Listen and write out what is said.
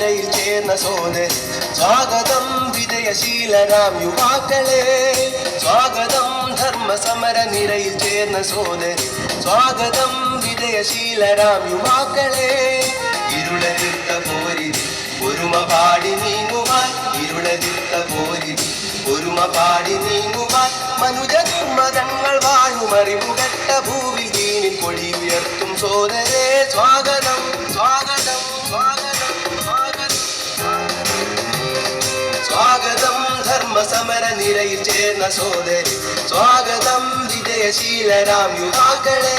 നിരയിൽ ചേർന്ന സോദരി സ്വാഗതം വിജയശീലരാം യുവാക്കളെ സ്വാഗതം ധർമ്മസമര നിരയിൽ ചേർന്ന സോദരി സ്വാഗതം വിജയശീലരാം യുവാക്കളെ ഇരുളതിർത്ത പോരിതി ഒരുമ പാടി നീങ്ങുവാൻ ഇരുളതിർത്ത പോരിതി ഒരുമ പാടി നീങ്ങുവാൻ മനുജ ദുർമതങ്ങൾ വാഴുമറിവുകെട്ട ഭൂവിൽ ദീനിൽ കൊടി ഉയർത്തും സോദരേ സ്വാഗതം സ്വാഗതം സ്വാഗതം സ്വാഗതം സ്വാഗതം ധർമ്മസമര നിരയിൽ ചേർന്ന സോദരി സ്വാഗതം വിജയശീലരാം യുവാക്കളെ